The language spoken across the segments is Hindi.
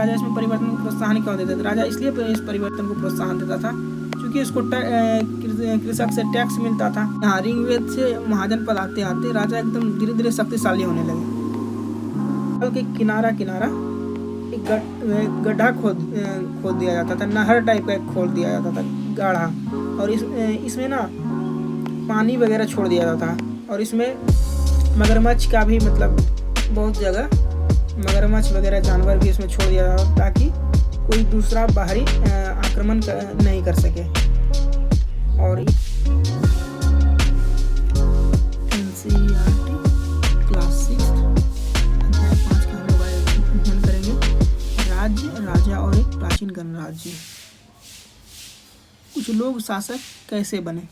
राजा इसमें परिवर्तन को प्रोत्साहन क्यों देता था? राजा इसलिए इस परिवर्तन को प्रोत्साहन देता था क्योंकि इसको कृषक से टैक्स मिलता था। यहाँ ऋग्वेद से महाजन पद आते आते राजा एकदम धीरे धीरे शक्तिशाली होने लगे। के किनारा एक गड्ढा खोद दिया जाता था, नहर टाइप का खोल दिया जाता था गाढ़ा, और इसमें ना पानी वगैरह छोड़ दिया जाता था। और इसमें मगरमच्छ का भी मतलब बहुत जगह मगरमच्छ वगैरह जानवर भी इसमें छोड़ दिया जाता ताकि कोई दूसरा बाहरी आक्रमण नहीं कर सके। और NCERT क्लास 6 अध्याय 5 का हम लोग अध्ययन करेंगे, राज्य, राजा और एक प्राचीन गणराज्य। कुछ लोग शासक कैसे बने?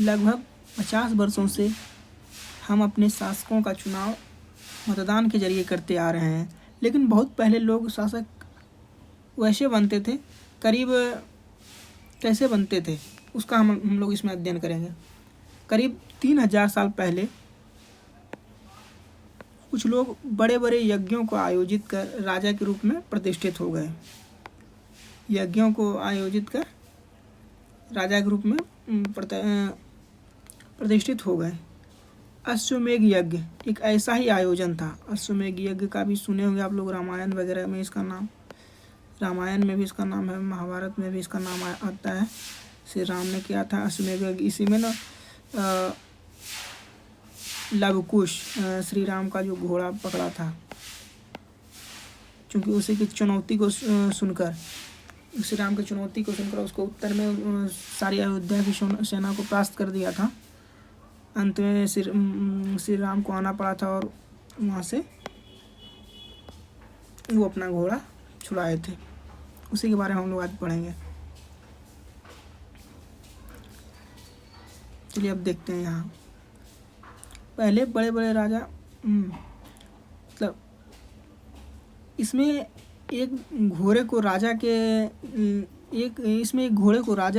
लगभग 50 वर्षों से हम अपने शासकों का चुनाव मतदान के जरिए करते आ रहे हैं, लेकिन बहुत पहले लोग शासक वैसे बनते थे। करीब कैसे बनते थे उसका हम लोग इसमें अध्ययन करेंगे। करीब 3000 साल पहले कुछ लोग बड़े बड़े यज्ञों को आयोजित कर राजा के रूप में प्रतिष्ठित हो गए। यज्ञों को आयोजित कर राजा के रूप में प्रतिष्ठित हो गए। अश्वमेध यज्ञ एक ऐसा ही आयोजन था। अश्वमेध यज्ञ का भी सुने होंगे आप लोग, रामायण वगैरह में इसका नाम, रामायण में भी इसका नाम है, महाभारत में भी इसका नाम आता है। श्री राम ने किया था अश्वमेध यज्ञ। इसी में ना लवकुश श्री राम का जो घोड़ा पकड़ा था, क्योंकि उसी की चुनौती को सुनकर, श्री राम की चुनौती को सुनकर उसको उत्तर में सारी अयोध्या की सेना को परास्त कर दिया था। अंत में श्री राम को आना पड़ा था और वहाँ से वो अपना घोड़ा छुड़ाए थे। उसी के बारे में हम लोग आज पढ़ेंगे। चलिए अब देखते हैं। यहाँ पहले बड़े बड़े राजा मतलब इसमें एक घोड़े को राजा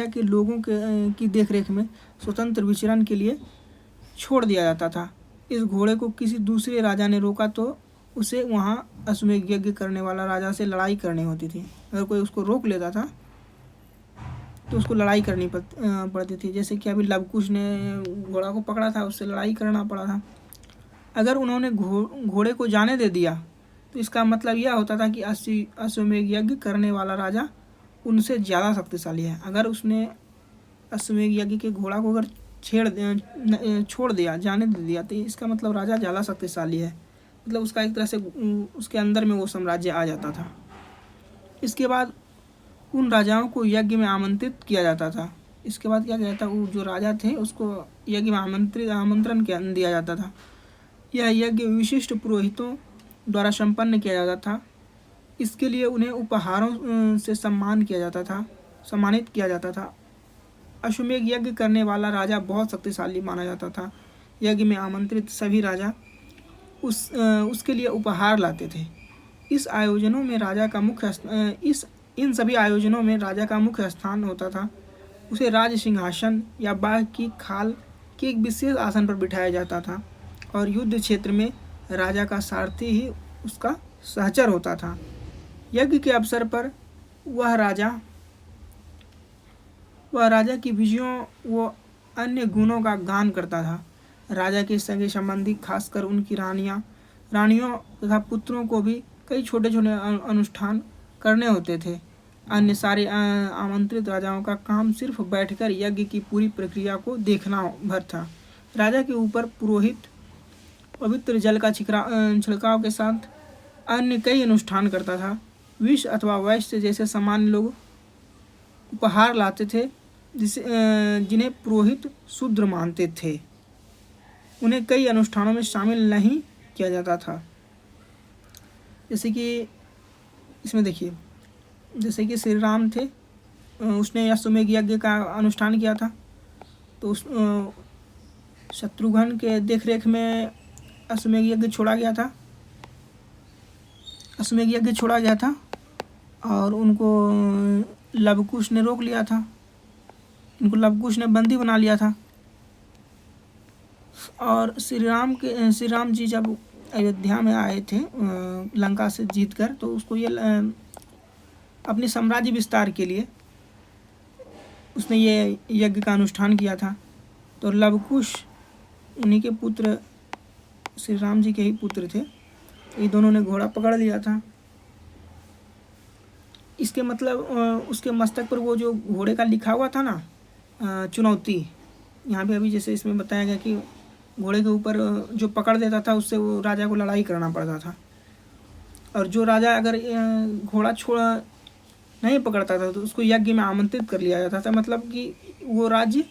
के लोगों की देखरेख में स्वतंत्र विचरण के लिए छोड़ दिया जाता था। इस घोड़े को किसी दूसरे राजा ने रोका तो उसे वहाँ अश्वमेध यज्ञ करने वाला राजा से लड़ाई करनी होती थी। अगर कोई उसको रोक लेता था तो उसको लड़ाई करनी पड़ती थी। जैसे कि अभी लवकुश ने घोड़ा को पकड़ा था, उससे लड़ाई करना पड़ा था। अगर उन्होंने घोड़े को जाने दे दिया तो इसका मतलब यह होता था कि अश्वमेध यज्ञ करने वाला राजा उनसे ज़्यादा शक्तिशाली है। अगर उसने अश्वमेध यज्ञ के घोड़ा को अगर छोड़ दिया, जाने दे दिया, तो इसका मतलब राजा ज़्यादा शक्तिशाली है। मतलब उसका एक तरह से उसके अंदर में वो साम्राज्य आ जाता था। इसके बाद उन राजाओं को यज्ञ में आमंत्रित किया जाता था। इसके बाद क्या किया जाता, वो जो राजा थे उसको यज्ञ में आमंत्रण दिया जाता था। यह यज्ञ विशिष्ट पुरोहितों द्वारा संपन्न किया जाता था। इसके लिए उन्हें उपहारों से सम्मानित किया जाता था। अश्वमेध यज्ञ करने वाला राजा बहुत शक्तिशाली माना जाता था। यज्ञ में आमंत्रित सभी राजा उसके लिए उपहार लाते थे। इन सभी आयोजनों में राजा का मुख्य स्थान होता था। उसे राज सिंहासन या बाघ की खाल के एक विशेष आसन पर बिठाया जाता था और युद्ध क्षेत्र में राजा का सारथी ही उसका सहचर होता था। यज्ञ के अवसर पर वह राजा की विजयों व अन्य गुणों का गान करता था। राजा के सगे संबंधी, खासकर उनकी रानियों तथा पुत्रों को भी कई छोटे छोटे अनुष्ठान करने होते थे। अन्य सारे आमंत्रित राजाओं का काम सिर्फ बैठकर यज्ञ की पूरी प्रक्रिया को देखना भर था। राजा के ऊपर पुरोहित पवित्र जल का छिड़काव के साथ अन्य कई अनुष्ठान करता था। विष अथवा वैश्य जैसे सामान्य लोग उपहार लाते थे जिन्हें पुरोहित शूद्र मानते थे। उन्हें कई अनुष्ठानों में शामिल नहीं किया जाता था। जैसे कि इसमें देखिए, जैसे कि श्री राम थे, उसने अश्वमेध यज्ञ का अनुष्ठान किया था, तो शत्रुघ्न के देखरेख में अश्वमेध यज्ञ छोड़ा गया था और उनको लवकुश ने रोक लिया था। इनको लवकुश ने बंदी बना लिया था। और श्री राम जी जब अयोध्या में आए थे लंका से जीतकर, तो उसको ये अपने साम्राज्य विस्तार के लिए उसने ये यज्ञ का अनुष्ठान किया था। तो लवकुश उन्हीं के पुत्र, श्री राम जी के ही पुत्र थे। ये दोनों ने घोड़ा पकड़ लिया था। इसके मतलब उसके मस्तक पर वो जो घोड़े का लिखा हुआ था ना चुनौती, यहाँ पे अभी जैसे इसमें बताया गया कि घोड़े के ऊपर जो पकड़ देता था उससे वो राजा को लड़ाई करना पड़ता था। और जो राजा अगर घोड़ा छोड़ नहीं पकड़ता था तो उसको यज्ञ में आमंत्रित कर लिया जाता था। मतलब कि वो राज्य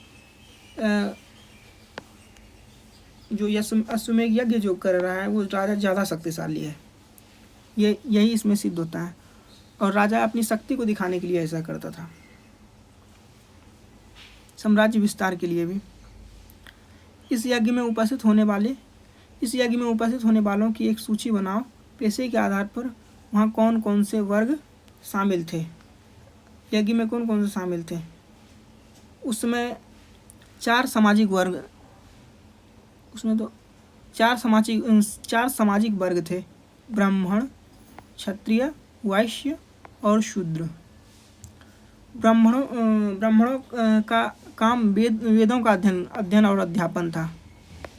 जो अश्वमेध यज्ञ जो कर रहा है वो राजा ज़्यादा शक्तिशाली है, यही इसमें सिद्ध होता है। और राजा अपनी शक्ति को दिखाने के लिए ऐसा करता था, साम्राज्य विस्तार के लिए भी। इस यज्ञ में उपस्थित होने वालों की एक सूची बनाओ। पेशे के आधार पर वहाँ कौन कौन से वर्ग शामिल थे, यज्ञ में कौन कौन से शामिल थे। उसमें 4 सामाजिक वर्ग, उसमें तो 4 सामाजिक वर्ग थे, ब्राह्मण, क्षत्रिय, वैश्य और शूद्र। ब्राह्मणों का काम वेदों का अध्ययन और अध्यापन था।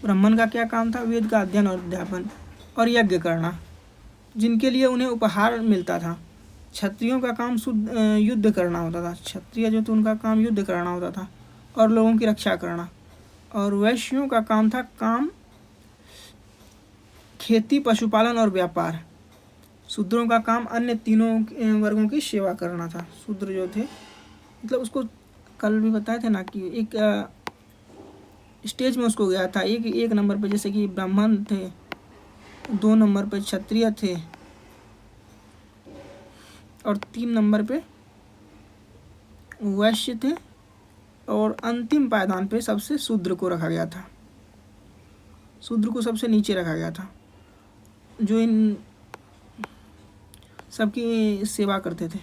ब्राह्मण का क्या काम था? वेद का अध्ययन और अध्यापन और यज्ञ करना, जिनके लिए उन्हें उपहार मिलता था। क्षत्रियों का काम युद्ध करना होता था, क्षत्रिय जो थे उनका काम युद्ध करना होता था और लोगों की रक्षा करना। और वैश्यों का काम था खेती, पशुपालन और व्यापार। शूद्रों का काम अन्य तीनों वर्गों की सेवा करना था। शूद्र जो थे मतलब उसको कल भी बताए थे ना कि एक स्टेज में उसको गया था। एक नंबर पे जैसे कि ब्राह्मण थे, 2 नंबर पे क्षत्रिय थे और 3 नंबर पे वैश्य थे और अंतिम पायदान पे सबसे शूद्र को रखा गया था। शूद्र को सबसे नीचे रखा गया था, जो इन सबकी सेवा करते थे।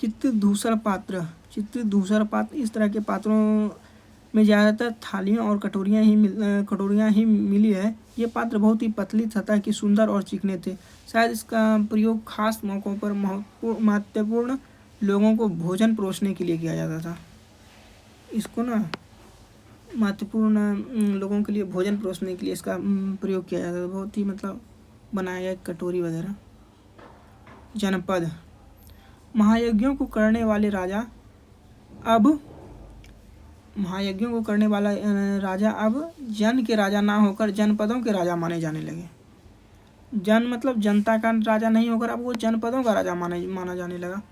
चित्रित धूसर पात्र इस तरह के पात्रों में ज़्यादातर थालियाँ और कटोरियाँ ही मिली है। ये पात्र बहुत ही पतली सतह की, सुंदर और चिकने थे। शायद इसका प्रयोग खास मौक़ों पर महत्वपूर्ण लोगों को भोजन परोसने के लिए किया जाता था। इसको ना महत्वपूर्ण लोगों के लिए भोजन परोसने के लिए इसका प्रयोग किया जाता था। बहुत ही मतलब बनाया गया कटोरी वगैरह। जनपद, महायज्ञों को करने वाला राजा अब जन के राजा ना होकर जनपदों के राजा माने जाने लगे। जन मतलब जनता का राजा नहीं होकर अब वो जनपदों का राजा माना जाने लगा।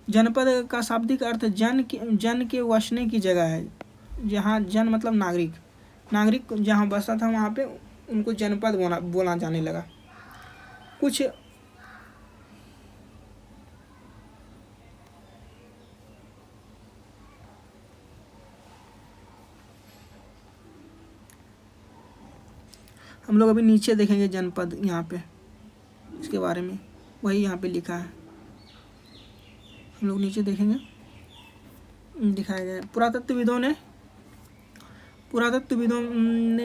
जनपद का शाब्दिक अर्थ जन के वसने की जगह है। जहाँ जन मतलब नागरिक जहाँ बसता था वहाँ पे उनको जनपद बोला जाने लगा। कुछ हम लोग अभी नीचे देखेंगे जनपद, यहाँ पे इसके बारे में वही यहाँ पे लिखा है। हम लोग नीचे देखेंगे, दिखाया गया है। पुरातत्वविदों ने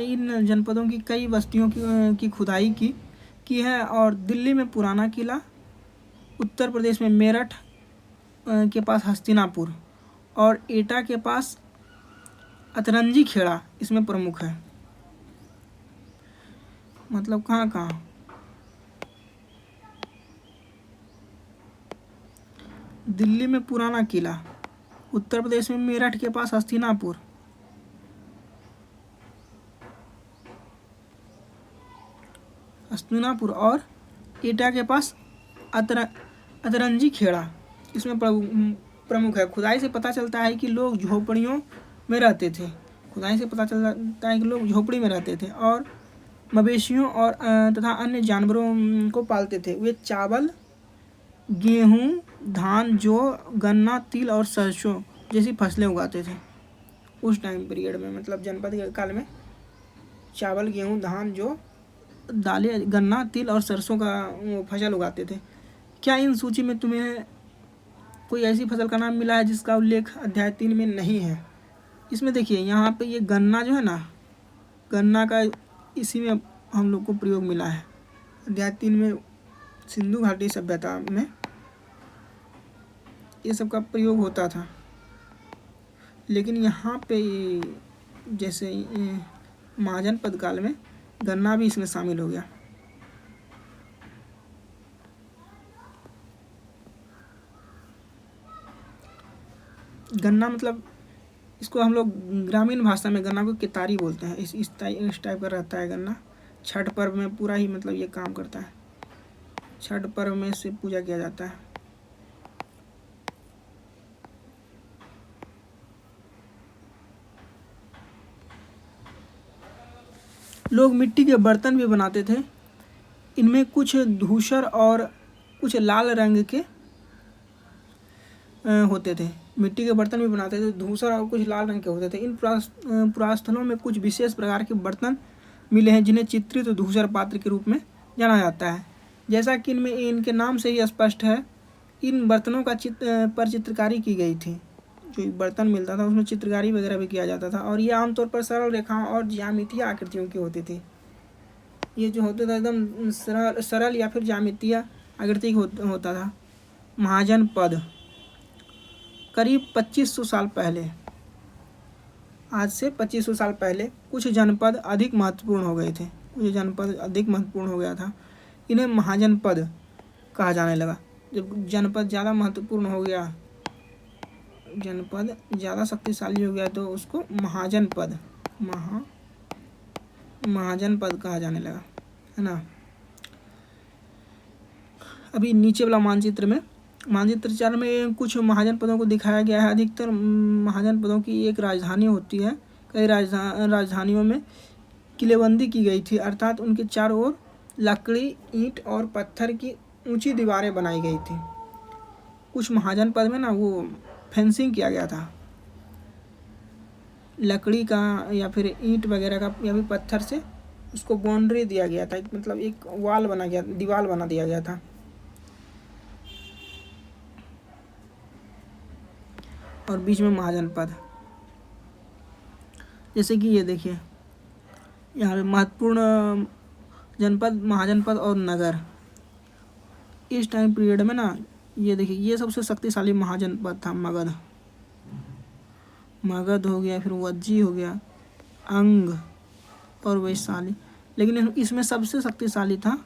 इन जनपदों की कई बस्तियों की खुदाई की है। और दिल्ली में पुराना किला, उत्तर प्रदेश में मेरठ के पास हस्तिनापुर और एटा के पास अतरंजी खेड़ा इसमें प्रमुख है। मतलब कहाँ दिल्ली में पुराना किला, उत्तर प्रदेश में मेरठ के पास हस्तिनापुर, और एटा के पास अतरंजी खेड़ा इसमें प्रमुख है। खुदाई से पता चलता है कि लोग झोपड़ियों में रहते थे और मवेशियों और तथा अन्य जानवरों को पालते थे। वे चावल, गेहूँ, धान, जौ, गन्ना, तिल और सरसों जैसी फसलें उगाते थे उस टाइम पीरियड में। मतलब जनपद के काल में चावल, गेहूँ, धान, जौ, दालें, गन्ना, तिल और सरसों का फसल उगाते थे। क्या इन सूची में तुम्हें कोई ऐसी फसल का नाम मिला है जिसका उल्लेख अध्याय 3 में नहीं है। इसमें देखिए यहाँ पे ये गन्ना जो है ना, गन्ना का इसी में हम लोग को प्रयोग मिला है। अध्याय 3 में सिंधु घाटी सभ्यता में ये सब का प्रयोग होता था, लेकिन यहाँ पे जैसे महाजनपद काल में गन्ना भी इसमें शामिल हो गया। गन्ना मतलब इसको हम लोग ग्रामीण भाषा में गन्ना को केतारी बोलते हैं। इस टाइप का रहता है गन्ना। छठ पर्व में पूरा ही मतलब ये काम करता है। छठ पर्व में इसे पूजा किया जाता है। लोग मिट्टी के बर्तन भी बनाते थे। इनमें कुछ धूसर और कुछ लाल रंग के होते थे। मिट्टी के बर्तन भी बनाते थे, धूसर और कुछ लाल रंग के होते थे। इन पुरास्थलों में कुछ विशेष प्रकार के बर्तन मिले हैं जिन्हें चित्रित धूसर पात्र के रूप में जाना जाता है। जैसा कि इनमें इनके नाम से ही स्पष्ट है, इन बर्तनों का चित्रकारी की गई थी। जो बर्तन मिलता था उसमें चित्रकारी वगैरह भी किया जाता था, और ये आमतौर पर सरल रेखाओं और ज्यामितीय आकृतियों की होती थी। ये जो होता था एकदम सरल या फिर ज्यामितीय आकृति होता था। महाजनपद करीब 2500 साल पहले, आज से 2500 साल पहले कुछ जनपद अधिक महत्वपूर्ण हो गए थे। कुछ जनपद अधिक महत्वपूर्ण हो गया था, इन्हें महाजनपद कहा जाने लगा। जब जनपद ज़्यादा महत्वपूर्ण हो गया, जनपद ज़्यादा शक्तिशाली हो गया, तो उसको महाजनपद महाजनपद कहा जाने लगा, है ना। अभी नीचे वाला मानचित्र 4 में कुछ महाजनपदों को दिखाया गया है। अधिकतर महाजनपदों की एक राजधानी होती है। कई राजधानियों में किलेबंदी की गई थी, अर्थात उनके चारों ओर लकड़ी, ईंट और पत्थर की ऊंची दीवारें बनाई गई थी। कुछ महाजनपद में ना वो फेंसिंग किया गया था, लकड़ी का या फिर ईंट वगैरह का या फिर पत्थर से उसको बाउंड्री दिया गया था, मतलब एक वाल बना गया, दीवार बना दिया गया था। और बीच में महाजनपद, जैसे कि ये देखिए यहाँ पे महत्वपूर्ण जनपद, महाजनपद और नगर। इस टाइम पीरियड में ना ये देखिए, ये सबसे शक्तिशाली महाजनपद था मगध हो गया, फिर वज्जी हो गया, अंग और वैशाली। लेकिन इसमें सबसे शक्तिशाली था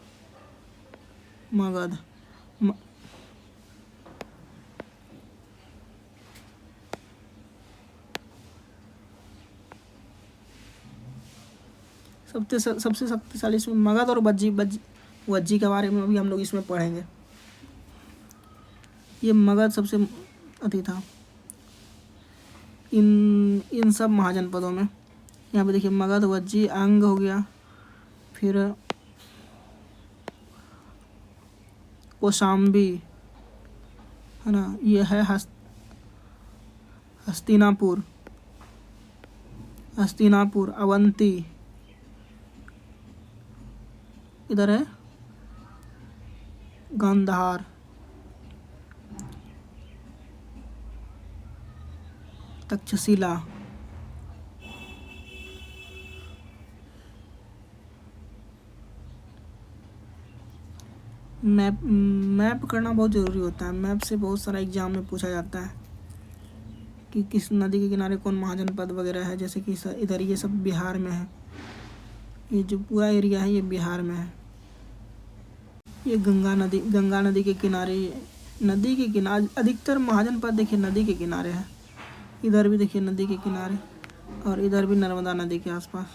मगध। सबसे शक्तिशाली इसमें मगध और वज्जी के बारे में भी हम लोग इसमें पढ़ेंगे। ये मगध सबसे अति था इन सब महाजनपदों में। यहाँ पे देखिए मगध, वज्जी, अंग हो गया, फिर कौशाम्बी, है ना। ये है हस्तिनापुर, अवंती, इधर है गांधार, तक्षशिला। मैप करना बहुत ज़रूरी होता है। मैप से बहुत सारा एग्जाम में पूछा जाता है कि किस नदी के किनारे कौन महाजनपद वगैरह है। जैसे कि इधर ये सब बिहार में है, ये जो पूरा एरिया है ये बिहार में है। ये गंगा नदी के किनारे अधिकतर महाजनपद देखिए नदी के किनारे है। इधर भी देखिए नदी के किनारे, और इधर भी नर्मदा नदी के आसपास।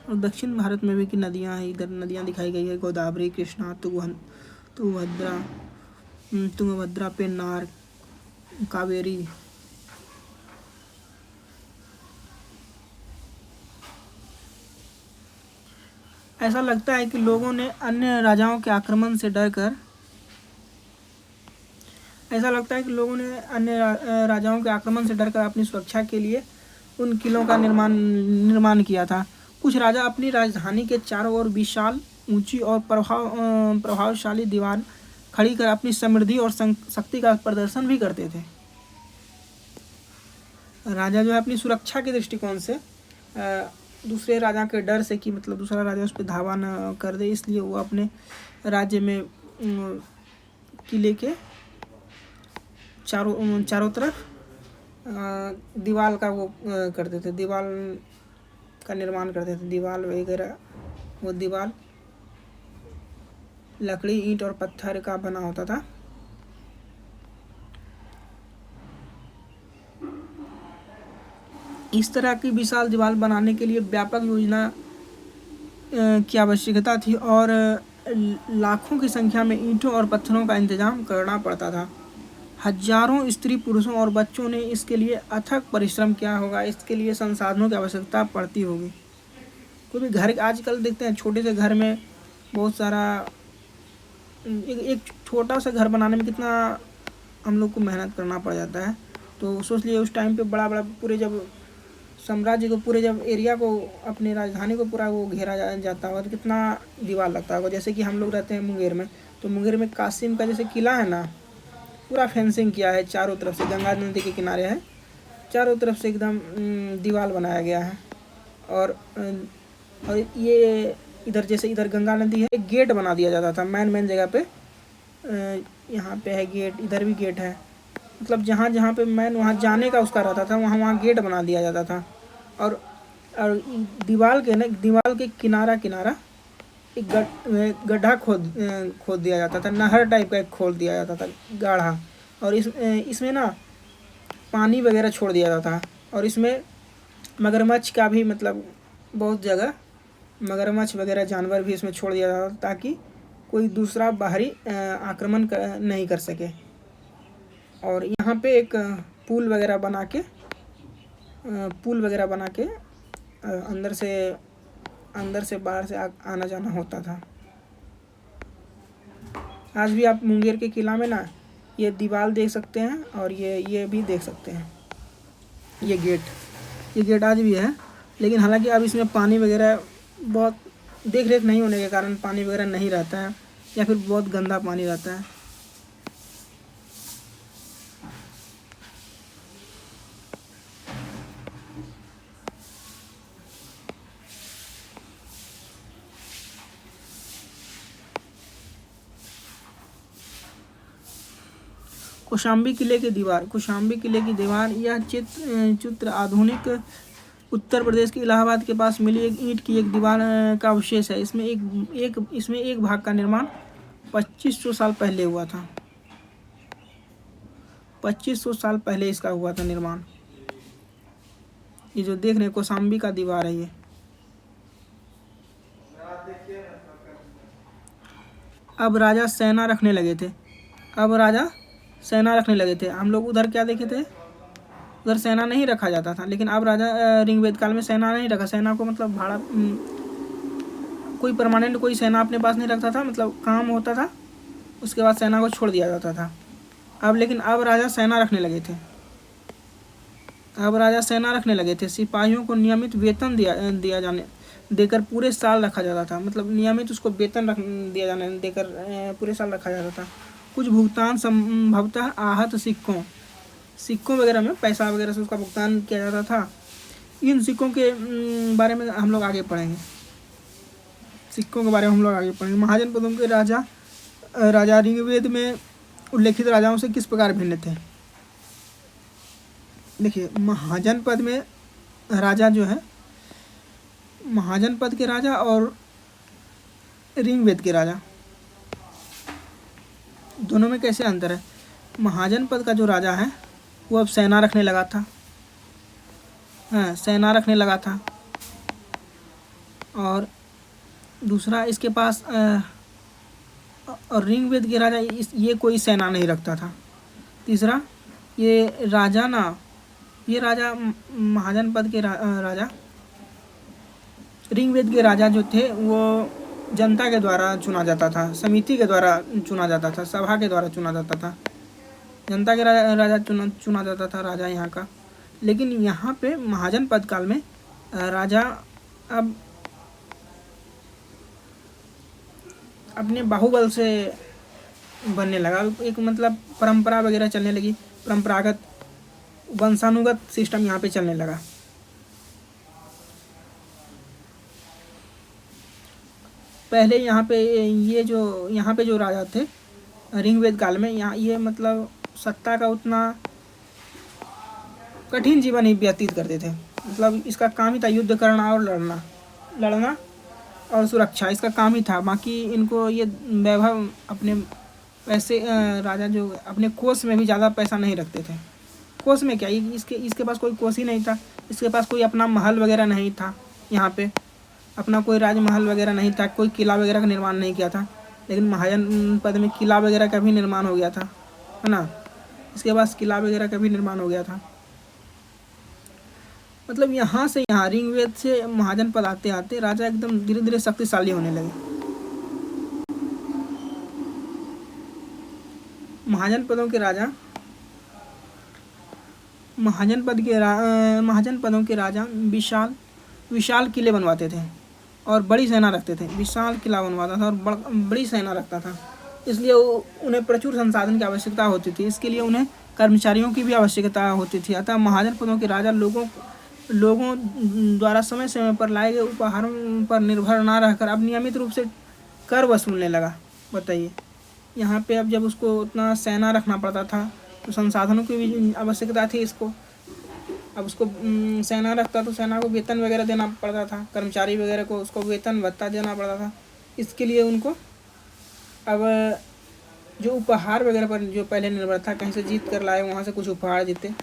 और दक्षिण भारत में भी की नदियाँ हैं, इधर नदियाँ दिखाई गई है, गोदावरी, कृष्णा, तुंगभद्रा, पेन्नार, कावेरी। ऐसा लगता है कि लोगों ने अन्य राजाओं के आक्रमण से डरकर अपनी सुरक्षा के लिए उन किलों का निर्माण किया था। कुछ राजा अपनी राजधानी के चारों ओर विशाल, ऊंची और प्रभावशाली दीवार खड़ी कर अपनी समृद्धि और शक्ति का प्रदर्शन भी करते थे। राजा जो है अपनी सुरक्षा के दृष्टिकोण से दूसरे राजा के डर से कि मतलब दूसरा राजा उस पर धावा न कर दे, इसलिए वो अपने राज्य में किले के चारों तरफ दीवार का वो करते थे, दीवार का निर्माण करते थे। दीवार वगैरह वो दीवार लकड़ी, ईंट और पत्थर का बना होता था। इस तरह की विशाल दीवार बनाने के लिए व्यापक योजना की आवश्यकता थी और लाखों की संख्या में ईंटों और पत्थरों का इंतजाम करना पड़ता था। हजारों स्त्री पुरुषों और बच्चों ने इसके लिए अथक परिश्रम किया होगा। इसके लिए संसाधनों की आवश्यकता पड़ती होगी। कोई भी घर आजकल देखते हैं छोटे से घर में बहुत सारा, एक छोटा सा घर बनाने में कितना हम लोग को मेहनत करना पड़ जाता है। तो सोच लिए उस टाइम पे बड़ा बड़ा पूरे जब साम्राज्य को, पूरे जब एरिया को, अपनी राजधानी को पूरा वो घेरा जाता होगा तो कितना दीवार लगता होगा। जैसे कि हम लोग रहते हैं मुंगेर में, तो मुंगेर में कासिम का जैसे किला है ना, पूरा फेंसिंग किया है चारों तरफ से, गंगा नदी के किनारे है, चारों तरफ से एकदम दीवार बनाया गया है। और ये इधर जैसे इधर गंगा नदी है, एक गेट बना दिया जाता था मेन जगह पे। यहाँ पे है गेट, इधर भी गेट है, मतलब जहाँ जहाँ पे मेन वहाँ जाने का उसका रहता था, वहाँ गेट बना दिया जाता था। और दीवार के किनारा एक गड्ढा खोद दिया जाता था, नहर टाइप का एक खोल दिया जाता था, गाढ़ा। और इसमें ना पानी वगैरह छोड़ दिया जाता था। और इसमें मगरमच्छ का भी, मतलब बहुत जगह मगरमच्छ वगैरह जानवर भी इसमें छोड़ दिया जाता था, ताकि कोई दूसरा बाहरी आक्रमण नहीं कर सके। और यहाँ पे एक पुल वगैरह बना के अंदर से बाहर से आना जाना होता था। आज भी आप मुंगेर के किला में ना ये दीवार देख सकते हैं और ये भी देख सकते हैं, ये गेट आज भी है। लेकिन हालांकि अब इसमें पानी वगैरह बहुत देख रेख नहीं होने के कारण पानी वगैरह नहीं रहता है, या फिर बहुत गंदा पानी रहता है। कौशाम्बी किले की दीवार यह चित्र आधुनिक उत्तर प्रदेश के इलाहाबाद के पास मिली एक ईंट की एक दीवार का अवशेष है। इसमें एक भाग का निर्माण 2500 साल पहले हुआ था। 2500 साल पहले इसका हुआ था निर्माण। ये जो देख रहे हैं कौशाम्बी का दीवार है ये। अब राजा सेना रखने लगे थे। हम लोग उधर क्या देखे थे, उधर सेना नहीं रखा जाता था। लेकिन अब राजा ऋग्वेद काल में सेना नहीं रखा। सेना को मतलब भाड़ा, कोई परमानेंट कोई सेना अपने पास नहीं रखता था, मतलब काम होता था उसके बाद सेना को छोड़ दिया जाता था। अब राजा सेना रखने लगे थे। सिपाहियों को नियमित वेतन देकर पूरे साल रखा जाता था, मतलब नियमित उसको वेतन देकर पूरे साल रखा जाता था। कुछ भुगतान संभवतः आहत सिक्कों वगैरह में पैसा वगैरह से उसका भुगतान किया जाता था। इन सिक्कों के बारे में हम लोग आगे पढ़ेंगे। महाजनपदों के राजा ऋग्वेद में उल्लेखित राजाओं से किस प्रकार भिन्न थे। देखिए, महाजनपद में राजा जो है, महाजनपद के राजा और ऋग्वेद के राजा दोनों में कैसे अंतर है। महाजनपद का जो राजा है वो अब सेना रखने लगा था। और दूसरा इसके पास और ऋग्वेद के राजा ये कोई सेना नहीं रखता था। तीसरा ये राजा महाजनपद के राजा ऋग्वेद के राजा जो थे वो जनता के द्वारा चुना जाता था, समिति के द्वारा चुना जाता था, सभा के द्वारा चुना जाता था। जनता के राजा चुना जाता था राजा यहाँ का। लेकिन यहाँ पे महाजनपद काल में राजा अब अपने बाहुबल से बनने लगा, एक मतलब परंपरा वगैरह चलने लगी, परंपरागत वंशानुगत सिस्टम यहाँ पे चलने लगा। पहले यहाँ पे जो राजा थे ऋग्वेद काल में, यहाँ ये मतलब सत्ता का उतना कठिन जीवन ही व्यतीत करते थे। मतलब इसका काम ही था युद्ध करना और लड़ना और सुरक्षा, इसका काम ही था। बाकी इनको ये वैभव अपने पैसे राजा जो अपने कोष में भी ज़्यादा पैसा नहीं रखते थे। कोष में क्या, इसके पास कोई कोष ही नहीं था, इसके पास कोई अपना महल वगैरह नहीं था, यहाँ पे अपना कोई राजमहल वगैरह नहीं था, कोई किला वगैरह का निर्माण नहीं किया था। लेकिन महाजनपद में किला वगैरह का भी निर्माण हो गया था, है ना। इसके पास किला वगैरह का भी निर्माण हो गया था। मतलब यहाँ से यहाँ ऋग्वेद से महाजनपद आते आते राजा एकदम धीरे धीरे शक्तिशाली होने लगे। महाजनपदों के राजा विशाल किले बनवाते थे और बड़ी सेना रखते थे। विशाल किला बनवाता था और बड़ी सेना रखता था, इसलिए उन्हें प्रचुर संसाधन की आवश्यकता होती थी। इसके लिए उन्हें कर्मचारियों की भी आवश्यकता होती थी। अतः महाजनपदों के राजा लोगों द्वारा समय समय पर लाए गए उपहारों पर निर्भर ना रहकर अब नियमित रूप से कर वसूलने लगा। बताइए, यहाँ पे अब जब उसको उतना सेना रखना पड़ता था तो संसाधनों की भी आवश्यकता थी इसको। अब उसको सेना रखता तो सेना को वेतन वगैरह देना पड़ता था, कर्मचारी वगैरह को उसको वेतन भत्ता देना पड़ता था। इसके लिए उनको अब जो उपहार वगैरह पर जो पहले निर्भर था, कहीं से जीत कर लाए वहाँ से कुछ उपहार जीते,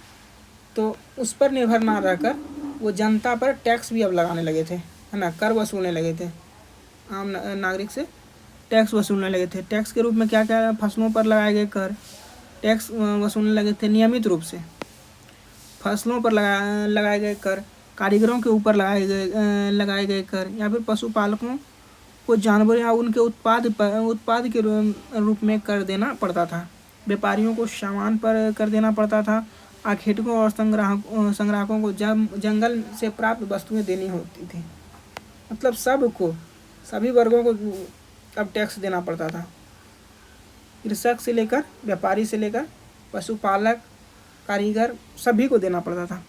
तो उस पर निर्भर ना रहकर वो जनता पर टैक्स भी अब लगाने लगे थे, है ना। कर वसूलने लगे थे, आम नागरिक से टैक्स वसूलने लगे थे। टैक्स के रूप में क्या क्या, फसलों पर लगाए गए कर टैक्स वसूलने लगे थे नियमित रूप से। फसलों पर लगाए गए कर, कारीगरों के ऊपर लगाए गए कर, या फिर पशुपालकों को जानवर या उनके उत्पाद के रूप में कर देना पड़ता था। व्यापारियों को सामान पर कर देना पड़ता था। आखेटकों और संग्राहकों को जंगल से प्राप्त वस्तुएं देनी होती थी। मतलब सभी वर्गों को अब टैक्स देना पड़ता था। कृषक से लेकर व्यापारी से लेकर पशुपालक, कारीगर, सभी को देना पड़ता था।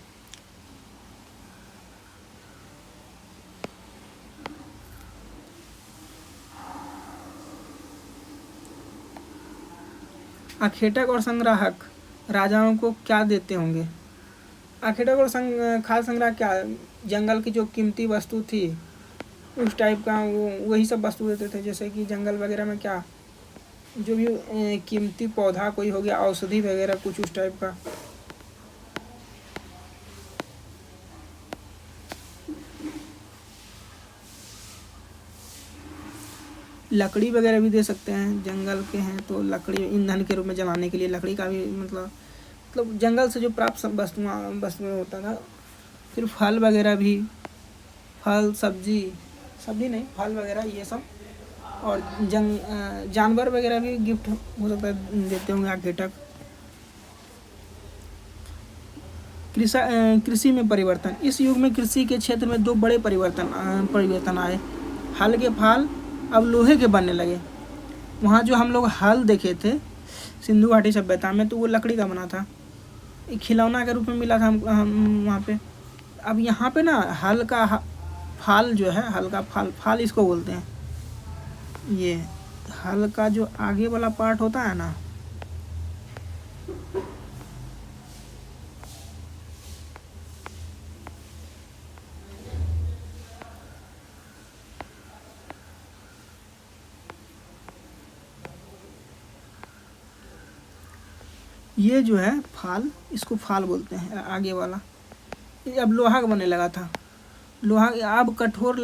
आखेटक और संग्राहक राजाओं को क्या देते होंगे? आखेटक और खाद्य संग्रह क्या, जंगल की जो कीमती वस्तु थी उस टाइप का वही सब वस्तु देते थे। जैसे कि जंगल वगैरह में क्या जो भी कीमती पौधा कोई हो गया, औषधि वगैरह कुछ उस टाइप का। लकड़ी वगैरह भी दे सकते हैं, जंगल के हैं तो लकड़ी ईंधन के रूप में जलाने के लिए लकड़ी का भी मतलब जंगल से जो प्राप्त वस्तुएं होता था। फिर फल वगैरह भी, सब्जी नहीं, फल वगैरह ये सब, और जानवर वगैरह भी गिफ्ट हो सकता है देते होंगे आखेटक। कृषि में परिवर्तन। इस युग में कृषि के क्षेत्र में दो बड़े परिवर्तन आए। हल के फाल अब लोहे के बनने लगे। वहाँ जो हम लोग हल देखे थे सिंधु घाटी सभ्यता में, तो वो लकड़ी का बना था, एक खिलौना के रूप में मिला था हम वहाँ पे। अब यहाँ पे ना हल का फाल जो है, हल का फाल इसको बोलते हैं। ये हल का जो आगे वाला पार्ट होता है ना, ये जो है फाल, इसको फाल बोलते हैं आगे वाला। ये अब लोहा का बनने लगा था। लोहा अब कठोर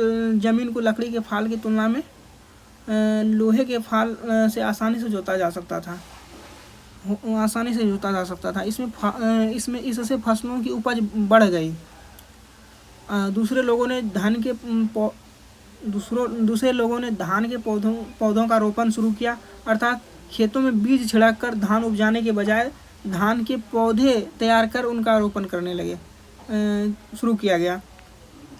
जमीन को लकड़ी के फाल की तुलना में लोहे के फाल से आसानी से जोता जा सकता था। इसमें इससे फसलों की उपज बढ़ गई। दूसरे लोगों ने धान के पौधों का रोपण शुरू किया, अर्थात खेतों में बीज छिड़क कर धान उपजाने के बजाय धान के पौधे तैयार कर उनका रोपण करने लगे शुरू किया गया।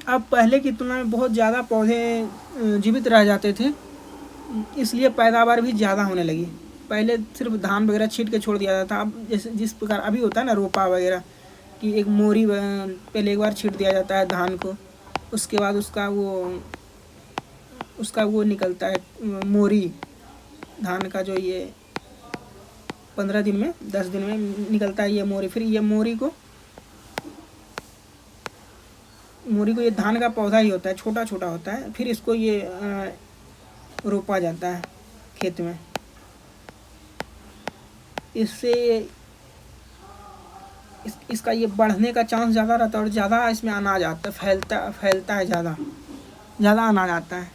अब पहले की तुलना में बहुत ज़्यादा पौधे जीवित रह जाते थे, इसलिए पैदावार भी ज़्यादा होने लगी। पहले सिर्फ धान वगैरह छींट के छोड़ दिया जाता था। अब जैसे जिस प्रकार अभी होता है ना रोपा वगैरह, कि एक मोरी पहले एक बार छींट दिया जाता है धान को, उसके बाद उसका वो निकलता है मोरी धान का, जो ये 15 दिन में 10 दिन में निकलता है ये मोरी। फिर ये मोरी को ये धान का पौधा ही होता है, छोटा छोटा होता है। फिर इसको ये रोपा जाता है खेत में। इससे इसका ये बढ़ने का चांस ज़्यादा रहता है और ज़्यादा इसमें अनाज आता है, फैलता है, ज़्यादा अनाज आता है।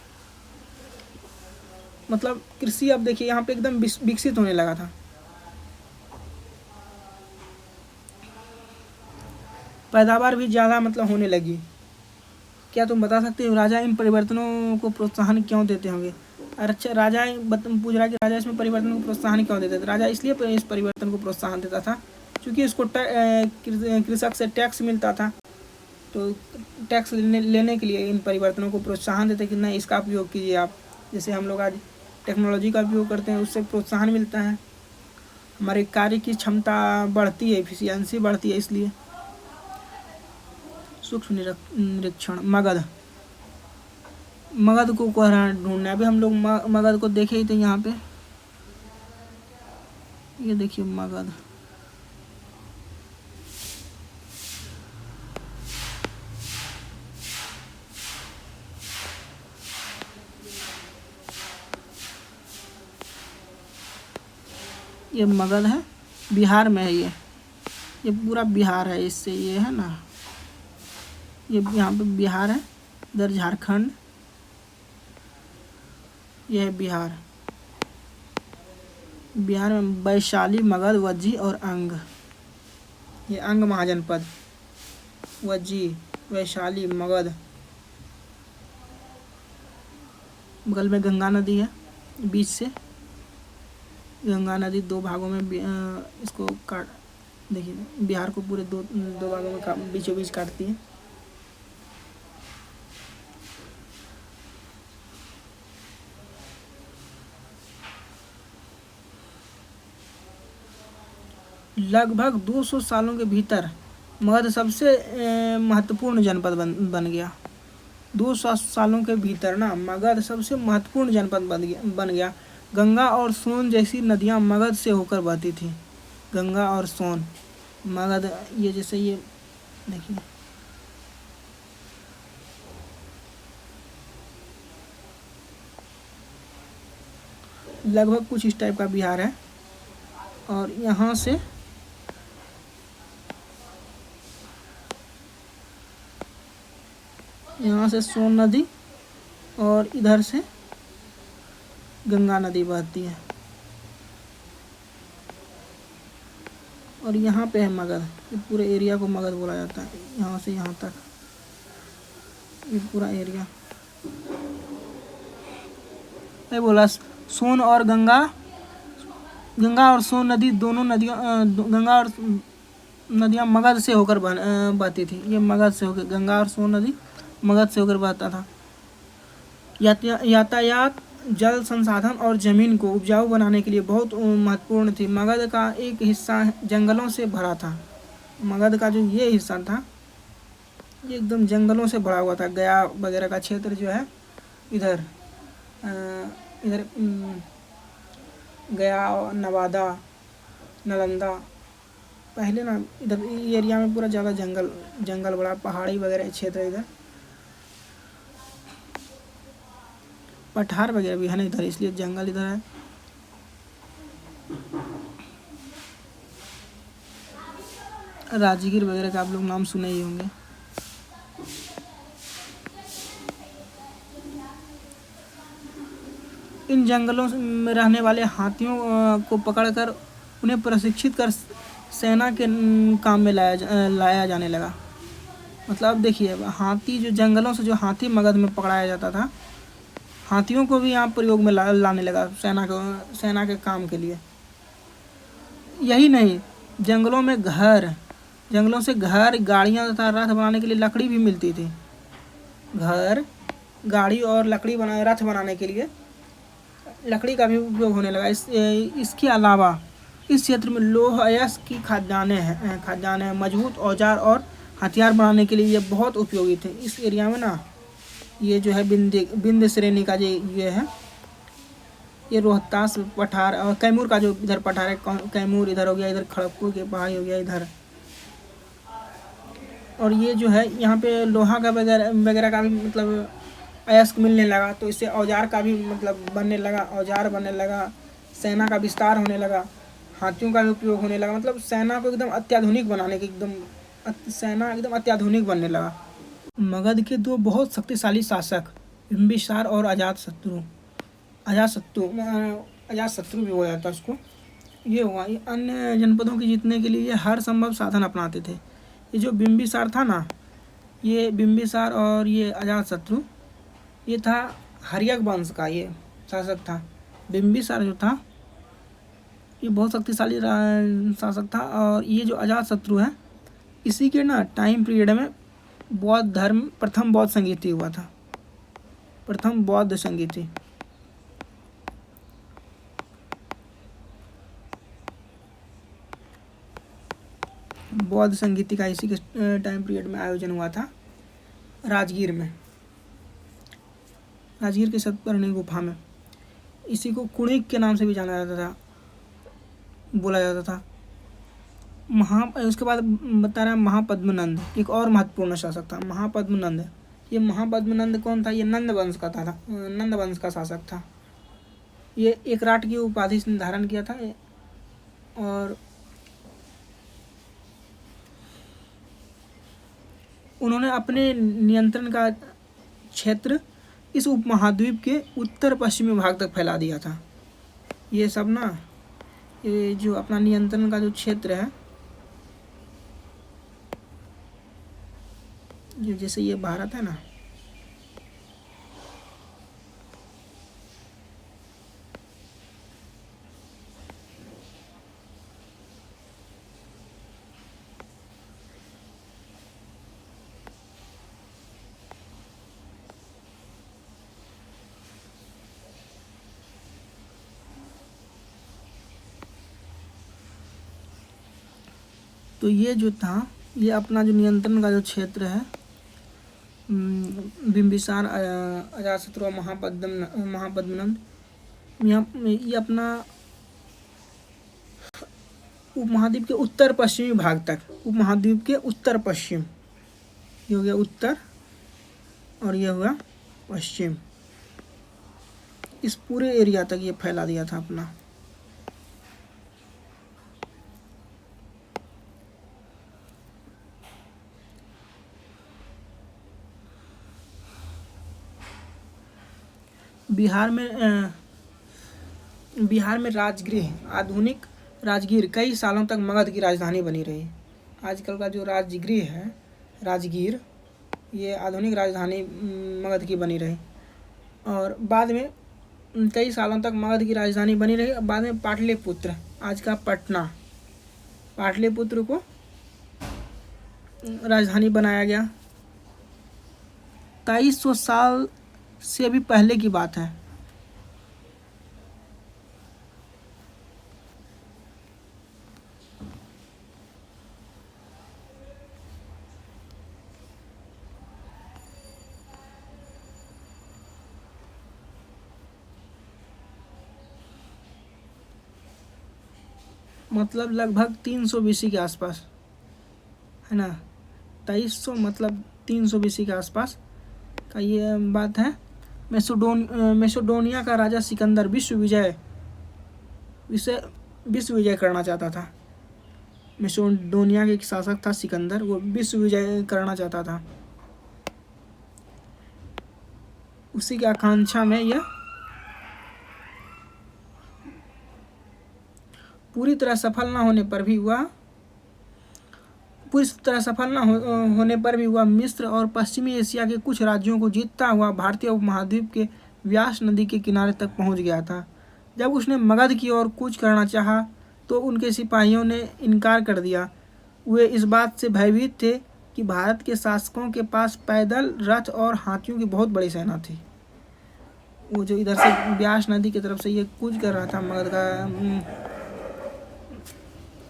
मतलब कृषि अब देखिए यहाँ पे एकदम विकसित होने लगा था। पैदावार भी ज़्यादा मतलब होने लगी। क्या तुम बता सकते हो राजा इन परिवर्तनों को प्रोत्साहन क्यों देते होंगे? अच्छा, राजा पूछ रहा है कि राजा इसमें परिवर्तन को प्रोत्साहन क्यों देते थे। राजा इसलिए इस परिवर्तन को प्रोत्साहन देता था क्योंकि इसको कृषक से टैक्स मिलता था। तो टैक्स लेने के लिए इन परिवर्तनों को प्रोत्साहन देते कि नहीं, इसका उपयोग कीजिए आप। जैसे हम लोग आज टेक्नोलॉजी का उपयोग करते हैं, उससे प्रोत्साहन मिलता है, हमारे कार्य की क्षमता बढ़ती है, एफिशिएंसी बढ़ती है। इसलिए सूक्ष्म निरीक्षण। मगध को ढूंढना है। अभी हम लोग मगध को देखे ही थे यहाँ पे, ये देखिए मगध। ये मगध है, बिहार में है। ये पूरा बिहार है, इससे ये है ना, ये यहाँ पे बिहार है, इधर झारखंड, ये है बिहार। बिहार में वैशाली, मगध, वज्जी और अंग, ये अंग महाजनपद, वज्जी, वैशाली, मगध। बगल में गंगा नदी है, बीच से गंगा नदी 2 भागों में इसको काट, देखिए बिहार को पूरे दो भागों में बीचों बीच काटती है। लगभग 200 सालों के भीतर मगध सबसे महत्वपूर्ण जनपद बन गया। 200 सालों के भीतर ना मगध सबसे महत्वपूर्ण जनपद बन गया। गंगा और सोन जैसी नदियां मगध से होकर बहती थी। गंगा और सोन, मगध, ये जैसे ये देखिए, लगभग कुछ इस टाइप का बिहार है। और यहाँ से सोन नदी और इधर से गंगा नदी बहती है। और यहाँ पे है मगध। ये पूरे एरिया को मगध बोला जाता है, यहाँ से यहाँ तक ये पूरा एरिया। मैं बोला सोन और गंगा और सोन नदी दोनों नदियाँ, गंगा और नदियाँ मगध से होकर बहती थी। ये मगध से होकर, गंगा और सोन नदी मगध से होकर बहता था। यातायात, जल संसाधन और ज़मीन को उपजाऊ बनाने के लिए बहुत महत्वपूर्ण थी। मगध का एक हिस्सा जंगलों से भरा था। मगध का जो ये हिस्सा था ये एकदम जंगलों से भरा हुआ था। गया वगैरह का क्षेत्र जो है, इधर गया, नवादा, नालंदा, पहले ना इधर एरिया में पूरा ज़्यादा जंगल बड़ा, पहाड़ी वगैरह क्षेत्र है। इधर पठार वगैरह भी है ना इधर, इसलिए जंगल इधर है। राजगीर वगैरह का आप लोग नाम सुने ही होंगे। इन जंगलों में रहने वाले हाथियों को पकड़कर उन्हें प्रशिक्षित कर सेना के काम में लाया जाने लगा। मतलब देखिए, हाथी जो जंगलों से जो हाथी मगध में पकड़ाया जाता था, हाथियों को भी यहाँ प्रयोग में लाने लगा सेना के काम के लिए। यही नहीं, जंगलों से घर, गाड़ियाँ तथा रथ बनाने के लिए लकड़ी भी मिलती थी। घर, गाड़ी और लकड़ी रथ बनाने के लिए लकड़ी का भी उपयोग होने लगा। इसके अलावा इस क्षेत्र में लौह अयस्क की खदानें मजबूत औजार और हथियार बनाने के लिए ये बहुत उपयोगी थे। इस एरिया में ना ये जो है विंध्य श्रेणी का ये है, ये रोहतास पठार और कैमूर का जो इधर पठार है, कैमूर इधर हो गया, इधर खड़गपुर के पहाड़ी हो गया इधर। और ये जो है यहाँ पे लोहा का वगैरह का भी मतलब अयस्क मिलने लगा, तो इससे औजार का भी मतलब बनने लगा, औजार बनने लगा, सेना का विस्तार होने लगा, हाथियों का भी उपयोग होने लगा। मतलब सेना को एकदम अत्याधुनिक बनाने के सेना एकदम अत्याधुनिक बनने लगा। मगध के दो बहुत शक्तिशाली शासक बिंबिसार और अजातशत्रु भी हो जाता उसको, ये हुआ। ये अन्य जनपदों की जीतने के लिए ये हर संभव साधन अपनाते थे। ये जो बिंबिसार था ना, ये बिंबिसार और ये अजातशत्रु, ये था हर्यक वंश का ये शासक था। बिंबिसार जो था ये बहुत शक्तिशाली शासक था, और ये जो अजातशत्रु है इसी के ना टाइम पीरियड में बौद्ध धर्म प्रथम बौद्ध संगीति हुआ था, प्रथम बौद्ध संगीति। बौद्ध संगीति का इसी के टाइम पीरियड में आयोजन हुआ था राजगीर में, राजगीर के सतपर्णी गुफा में। इसी को कुणिक के नाम से भी जाना जाता था, बोला जाता था। उसके बाद बता रहा है महापद्मनंद, एक और महत्वपूर्ण शासक था महापद्मनंद। ये महापद्मनंद कौन था? ये नंद वंश का शासक था। ये एक राट की उपाधि से धारण किया था, और उन्होंने अपने नियंत्रण का क्षेत्र इस उपमहाद्वीप के उत्तर पश्चिमी भाग तक फैला दिया था। ये सब ना, ये जो अपना नियंत्रण का जो क्षेत्र है, जो जैसे ये भारत है ना, तो ये जो था, ये अपना जो नियंत्रण का जो क्षेत्र है, बिंबिसार, अजातशत्रु और महापद्मनंद, ये अपना उपमहाद्वीप के उत्तर पश्चिमी भाग तक, उपमहाद्वीप के उत्तर पश्चिम, ये हो गया उत्तर और ये हुआ पश्चिम, इस पूरे एरिया तक ये फैला दिया था अपना। बिहार में राजगृह, आधुनिक राजगीर कई सालों तक मगध की राजधानी बनी रही। आजकल का जो राजगृह है, राजगीर, ये आधुनिक राजधानी मगध की बनी रही, और बाद में कई सालों तक मगध की राजधानी बनी रही। बाद में पाटलिपुत्र, आज का पटना, पाटलिपुत्र को राजधानी बनाया गया। 2300 साल से भी पहले की बात है। मतलब लगभग 300 बीसी के आसपास है ना, 2300 मतलब 300 बीसी के आसपास का ये बात है। मैसेडोनिया का राजा सिकंदर विश्व विजय करना चाहता था। मैसेडोनिया के एक शासक था सिकंदर, वो विश्व विजय करना चाहता था। उसी की आकांक्षा में यह पूरी तरह सफल न होने पर भी हुआ मिस्र और पश्चिमी एशिया के कुछ राज्यों को जीतता हुआ भारतीय उपमहाद्वीप के व्यास नदी के किनारे तक पहुंच गया था। जब उसने मगध की ओर कूच करना चाहा तो उनके सिपाहियों ने इनकार कर दिया। वे इस बात से भयभीत थे कि भारत के शासकों के पास पैदल, रथ और हाथियों की बहुत बड़ी सेना थी। वो जो इधर से ब्यास नदी की तरफ से ये कूच कर रहा था मगध का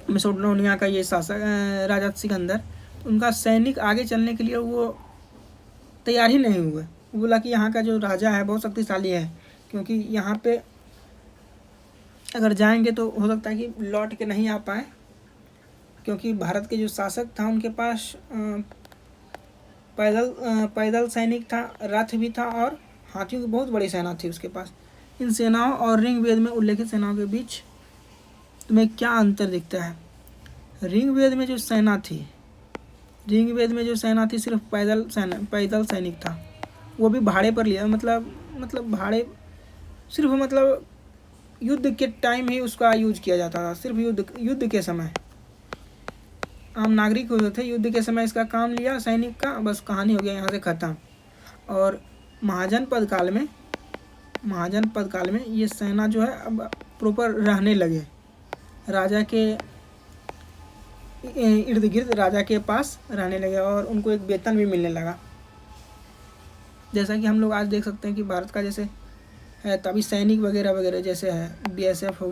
मैसेडोनिया का ये शासक राजा सिकंदर, उनका सैनिक आगे चलने के लिए वो तैयार ही नहीं हुए। वो बोला कि यहाँ का जो राजा है बहुत शक्तिशाली है, क्योंकि यहाँ पे अगर जाएंगे तो हो सकता है कि लौट के नहीं आ पाए, क्योंकि भारत के जो शासक था उनके पास पैदल सैनिक था, रथ भी था और हाथियों की बहुत बड़ी सेना थी उसके पास। इन सेनाओं और ऋग्वेद में उल्लेखित सेनाओं के बीच तुम्हें क्या अंतर दिखता है? ऋग्वेद में जो सेना थी सिर्फ पैदल सैनिक था, वो भी भाड़े पर लिया, मतलब भाड़े सिर्फ मतलब युद्ध के टाइम ही उसका यूज किया जाता था, सिर्फ युद्ध के समय आम नागरिक होते थे, युद्ध के समय इसका काम लिया सैनिक का, बस कहानी हो गया यहाँ से ख़त्म। और महाजनपद काल में ये सेना जो है अब प्रॉपर रहने लगे, राजा के इर्द गिर्द राजा के पास रहने लगे और उनको एक वेतन भी मिलने लगा। जैसा कि हम लोग आज देख सकते हैं कि भारत का जैसे है तभी सैनिक वगैरह वगैरह जैसे है, बीएसएफ हो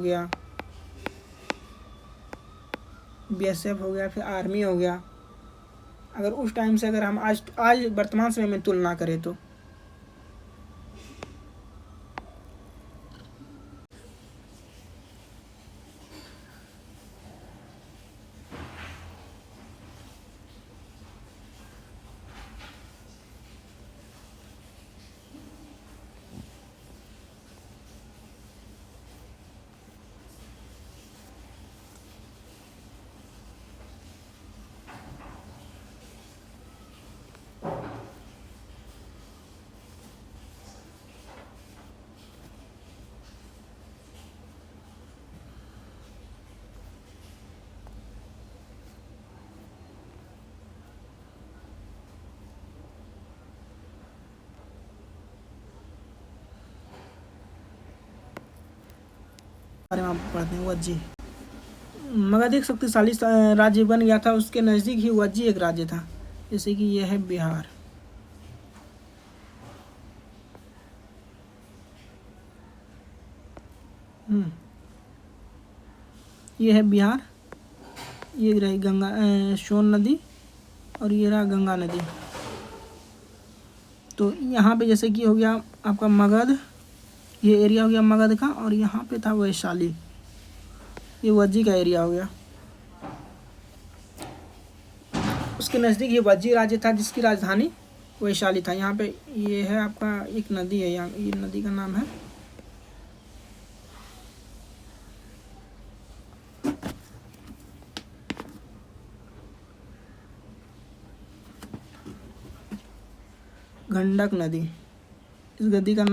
गया, फिर आर्मी हो गया। अगर उस टाइम से अगर हम आज वर्तमान समय में तुलना करें तो बारे में आप पढ़ते हैं। वज्जी मगध एक शक्तिशाली राज्य बन गया था, उसके नज़दीक ही वज्जी एक राज्य था, जैसे कि यह है बिहार। ये है बिहार, ये रही गंगा सोन नदी और ये रहा गंगा नदी। तो यहाँ पे जैसे कि हो गया आपका मगध, ये एरिया हो गया मगध का, और यहाँ पे था वैशाली, ये वज्जी का एरिया हो गया। उसके नज़दीक ये वज्जी राज्य था जिसकी राजधानी वैशाली था। यहाँ पे ये है आपका एक नदी है, यहाँ ये नदी का नाम है गंडक नदी। इस नदी का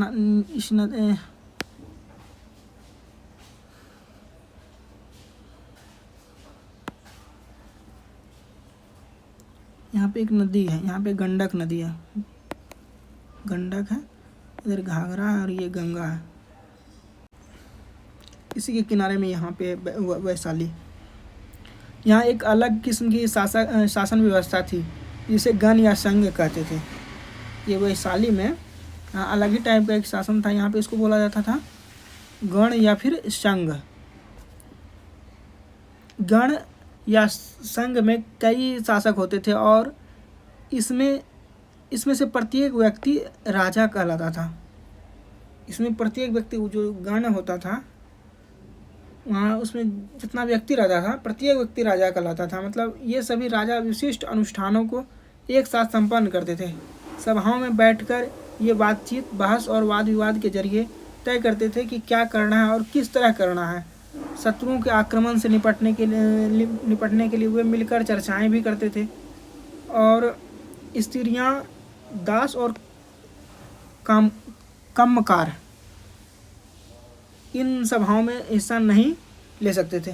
यहाँ पे एक नदी है, यहाँ पे गंडक नदी है, गंडक है, इधर घाघरा है और ये गंगा है। इसी के किनारे में यहाँ पे वैशाली। यहाँ एक अलग किस्म की शासन व्यवस्था थी जिसे गण या संघ कहते थे। ये वैशाली में अलग ही टाइप का एक शासन था, यहाँ पे इसको बोला जाता था गण या फिर संघ। गण या संघ में कई शासक होते थे और इसमें से प्रत्येक व्यक्ति राजा कहलाता था। इसमें प्रत्येक व्यक्ति जो गण होता था वहाँ उसमें जितना व्यक्ति राजा था, प्रत्येक व्यक्ति राजा कहलाता था। मतलब ये सभी राजा विशिष्ट अनुष्ठानों को एक साथ संपन्न करते थे। सभाओं में बैठकर ये बातचीत, बहस और वाद विवाद के जरिए तय करते थे कि क्या करना है और किस तरह करना है। शत्रुओं के आक्रमण से निपटने के लिए वे मिलकर चर्चाएं भी करते थे और स्त्रियां दास और कम्मकार इन सभाओं में हिस्सा नहीं ले सकते थे।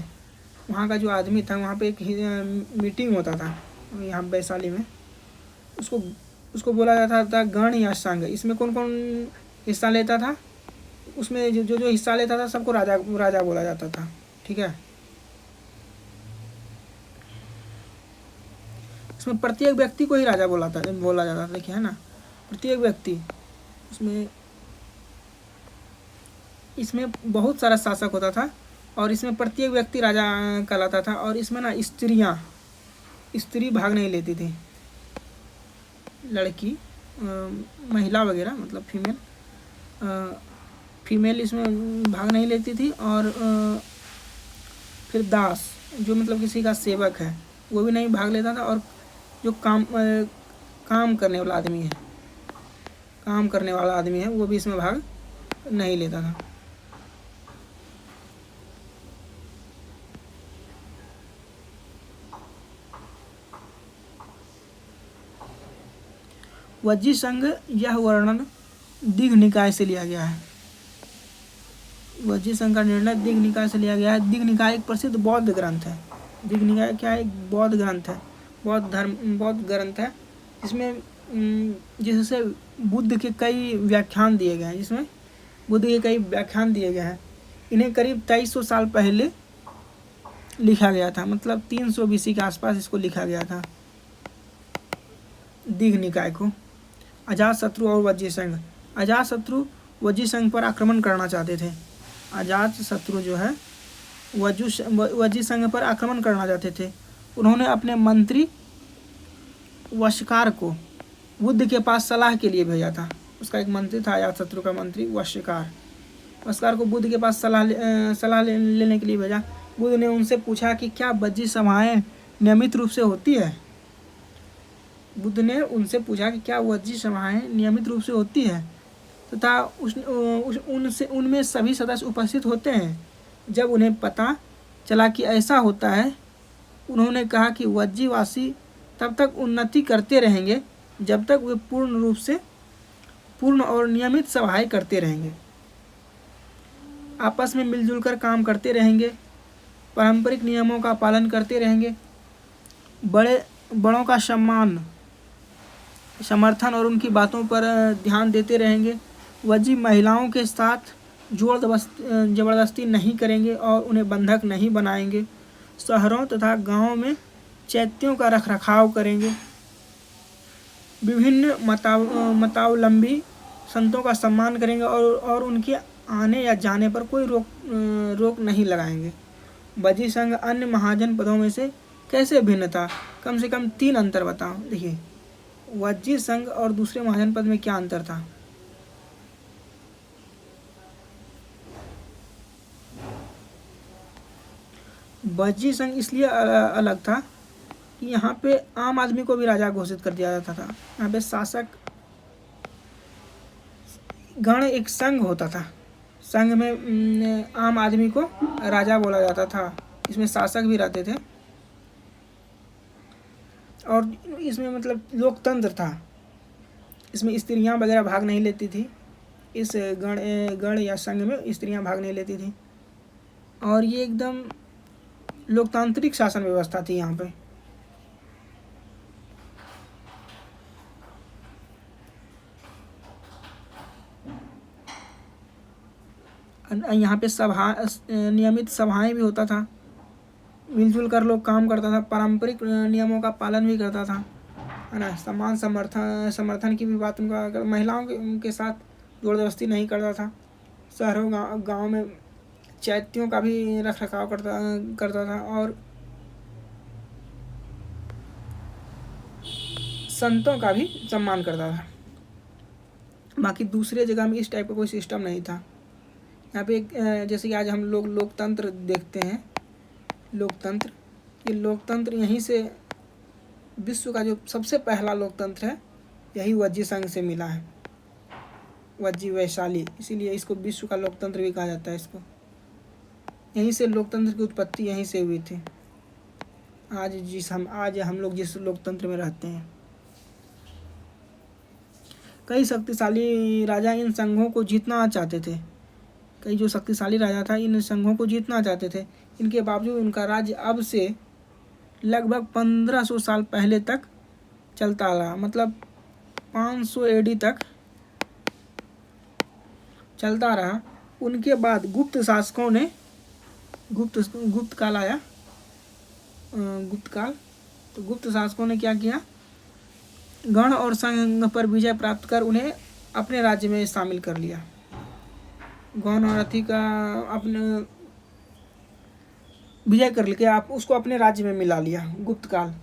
वहाँ का जो आदमी था, वहाँ पे एक मीटिंग होता था यहाँ वैशाली में, उसको बोला जाता था गण या संघ। इसमें कौन कौन हिस्सा लेता था? उसमें जो हिस्सा लेता था सबको राजा बोला जाता था। ठीक है, इसमें प्रत्येक व्यक्ति को ही राजा बोला जाता था, देखिए है ना, प्रत्येक व्यक्ति। उसमें इसमें बहुत सारा शासक होता था और इसमें प्रत्येक व्यक्ति राजा कहलाता था। और इसमें ना स्त्री भाग नहीं लेती थी, लड़की महिला वगैरह, मतलब फीमेल इसमें भाग नहीं लेती थी। और फिर दास, जो मतलब किसी का सेवक है, वो भी नहीं भाग लेता था। और जो काम करने वाला आदमी है वो भी इसमें भाग नहीं लेता था। वज्जी संघ, यह वर्णन दीघ निकाय से लिया गया है। वज्जी संघ का निर्णय दीघ निकाय से लिया गया है। दीघ निकाय एक प्रसिद्ध बौद्ध ग्रंथ है। दीघ निकाय क्या है? एक बौद्ध ग्रंथ है, बौद्ध ग्रंथ है जिससे बुद्ध के कई व्याख्यान दिए गए हैं। इन्हें करीब 2300 साल पहले लिखा गया था, मतलब 300 BC के आसपास इसको लिखा गया था, दीघ निकाय को। अजातशत्रु और वज्जी संघ। अजातशत्रु वज्जी संघ पर आक्रमण करना चाहते थे। अजातशत्रु जो है वज्जी संघ पर आक्रमण करना चाहते थे। उन्होंने अपने मंत्री वशकार को बुद्ध के पास सलाह के लिए भेजा था। उसका एक मंत्री था, अजातशत्रु का मंत्री वशकार को बुद्ध के पास सलाह लेने के लिए भेजा। बुद्ध ने उनसे पूछा कि क्या वज्जी सभाएं नियमित रूप से होती है? बुद्ध ने उनसे पूछा कि क्या वज्जी सभाएं नियमित रूप से होती है तथा उनमें सभी सदस्य उपस्थित होते हैं। जब उन्हें पता चला कि ऐसा होता है, उन्होंने कहा कि वज्जीवासी तब तक उन्नति करते रहेंगे जब तक वे पूर्ण और नियमित सभाएं करते रहेंगे, आपस में मिलजुल कर काम करते रहेंगे, पारंपरिक नियमों का पालन करते रहेंगे, बड़ों का समर्थन और उनकी बातों पर ध्यान देते रहेंगे। वज्जी महिलाओं के साथ जोर जबरदस्ती नहीं करेंगे और उन्हें बंधक नहीं बनाएंगे। शहरों तथा गांवों में चैत्यों का रखरखाव करेंगे। विभिन्न मतावलंबी संतों का सम्मान करेंगे और उनके आने या जाने पर कोई रोक नहीं लगाएंगे। वज्जी संघ अन्य महाजन पदों में से कैसे भिन्न था? कम से कम 3 अंतर बताओ। देखिए, वज्जी संघ और दूसरे महाजन पद में क्या अंतर था? वज्जी संघ इसलिए अलग था कि यहाँ पे आम आदमी को भी राजा घोषित कर दिया जाता था। यहाँ पे शासक गण एक संघ होता था। संघ में आम आदमी को राजा बोला जाता था। इसमें शासक भी रहते थे और इसमें मतलब लोकतंत्र था। इसमें स्त्रियां वगैरह भाग नहीं लेती थी। इस गण या संघ में स्त्रियां भाग नहीं लेती थी और ये एकदम लोकतांत्रिक शासन व्यवस्था थी यहाँ पे। यहाँ पे नियमित सभाएं भी होता था। मिलजुल कर लोग काम करता था। पारंपरिक नियमों का पालन भी करता था, है ना। समान समर्थन की भी बात उनका, महिलाओं के साथ ज़बरदस्ती नहीं करता था। शहरों गाँव में चैत्यों का भी रखरखाव करता था और संतों का भी सम्मान करता था। बाकी दूसरे जगह में इस टाइप का कोई सिस्टम नहीं था। यहाँ पे जैसे कि आज हम लोग लोकतंत्र देखते हैं, ये लोकतंत्र यहीं से, विश्व का जो सबसे पहला लोकतंत्र है यही वज्जी संघ से मिला है, वज्जी वैशाली। इसीलिए इसको विश्व का लोकतंत्र भी कहा जाता है। इसको यहीं से लोकतंत्र की उत्पत्ति यहीं से हुई थी। आज हम लोग जिस लोकतंत्र में रहते हैं। कई शक्तिशाली राजा इन संघों को जीतना चाहते थे। कई जो शक्तिशाली राजा था इन संघों को जीतना चाहते थे। इनके बावजूद उनका राज्य अब से लगभग 1500 साल पहले तक चलता रहा, मतलब 500 AD तक चलता रहा। उनके बाद गुप्त शासकों ने गुप्त काल आया, तो गुप्त शासकों ने क्या किया, गण और संघ पर विजय प्राप्त कर उन्हें अपने राज्य में शामिल कर लिया। गौन और अथी का अपने विजय कर लेके आप उसको अपने राज्य में मिला लिया। गुप्त काल,